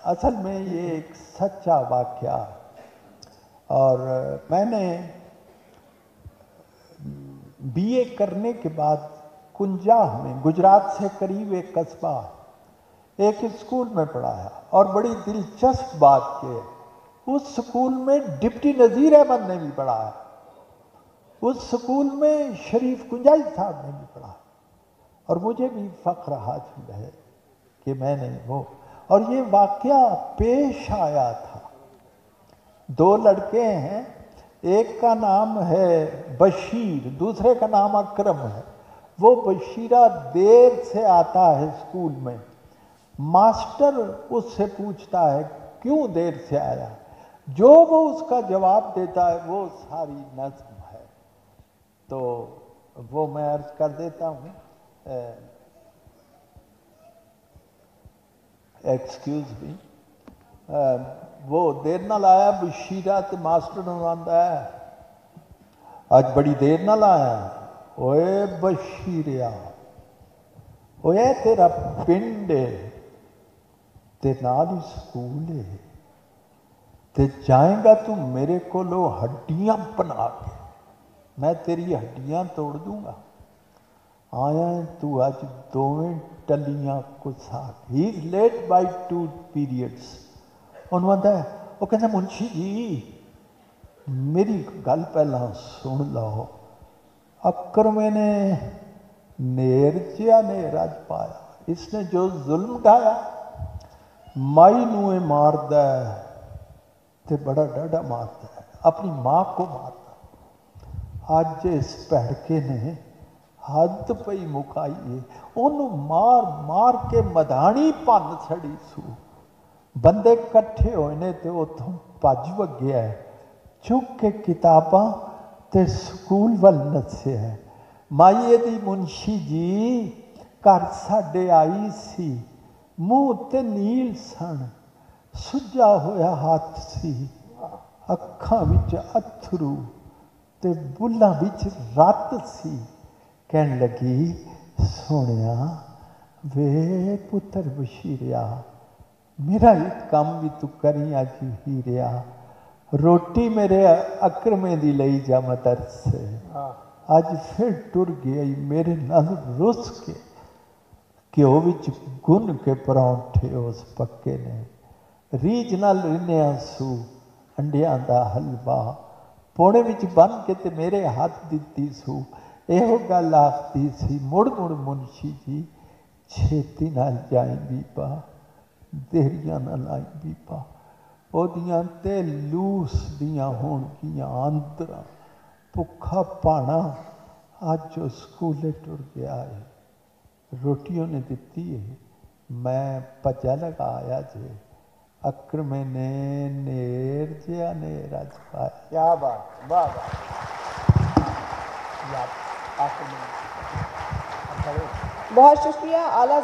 असल में ये एक सच्चा वाक़या, और मैंने बीए करने के बाद कुंजाह में, गुजरात से करीब एक कस्बा, एक स्कूल में पढ़ाया। और बड़ी दिलचस्प बात ये, उस स्कूल में डिप्टी नज़ीर अहमद ने भी पढ़ाया, उस स्कूल में शरीफ कुंजाई साहब ने भी पढ़ा, और मुझे भी फ़ख्र हासिल है कि मैंने वो, और ये वाक़या पेश आया था। दो लड़के हैं, एक का नाम है बशीर, दूसरे का नाम अकरम है। वो बशीरा देर से आता है स्कूल में, मास्टर उससे पूछता है क्यों देर से आया, जो वो उसका जवाब देता है वो सारी नज़्म है। तो वो मैं अर्ज़ कर देता हूँ, एक्सक्यूज़ मी, वो देर नाल आया बशीरा, तो मास्टर आंदा है अज बड़ी देर नाल आया। ओए बशीरिया, ओए तेरा पिंड है ते नाल ही स्कूल है, ते जाएगा तू मेरे कोलों हड्डियां बना के, मैं तेरी हड्डियां तोड़ दूंगा। आया तू अज दोवें टलियां कुसा। He is late by 2 periods. उन्होंने आंदा है, वो कहता मुंशी जी मेरी गल पहला सुन लो। अकरमे ने नेर चिया नेर अज पाया, इसने जो जुल्म ढाया, माई नूं मारदा है ते बड़ा डाढ़ा मारदा है, अपनी माँ को मारदा। अज इस भैड़के ने हद पई मुकाई है, उन्होंने मार मार के मधानी भन छड़ी सू। बंदे कट्ठे होए ने ते उथों भज वग्या है, चुक के किताबां ते स्कूल वल नस्या है। माई दी मुंशी जी घर साडे आई सी, मूँह ते नील सन, सुजा होया हाथ सी, अखां विच अथरू ते बुल्लां विच रत सी। कहन लगी सोनिया वे पुत्र बशीरिया, मेरा एक काम भी तू करी अज ही रहा, रोटी मेरे अकरमे दी लई जा मदर से। अज फिर टुर गया मेरे नाल रुस के, घ्यो विच गुन के परौंठे उस पक्के ने, रीझ नाल रिन्निया सू अंडियां दा हलवा, पौड़े विच बन के ते मेरे हाथ दिती सू। एहो गल आखदी सी, मुड़ मुड़ मुंशी जी छेती नाल जाई बीबा, देरियां ना लाई बीबा, ओदियां ते लूस दियां होणगियां आंदरां, भुखा भाना अज वो स्कूले टुर गया है। रोटी उन्हें दिती है, मैं भजा लगा आया जे, अकरमे ने नेर जिया नेर अज पाया। क्या बात, वाह वाह। बहुत शुक्रिया आला।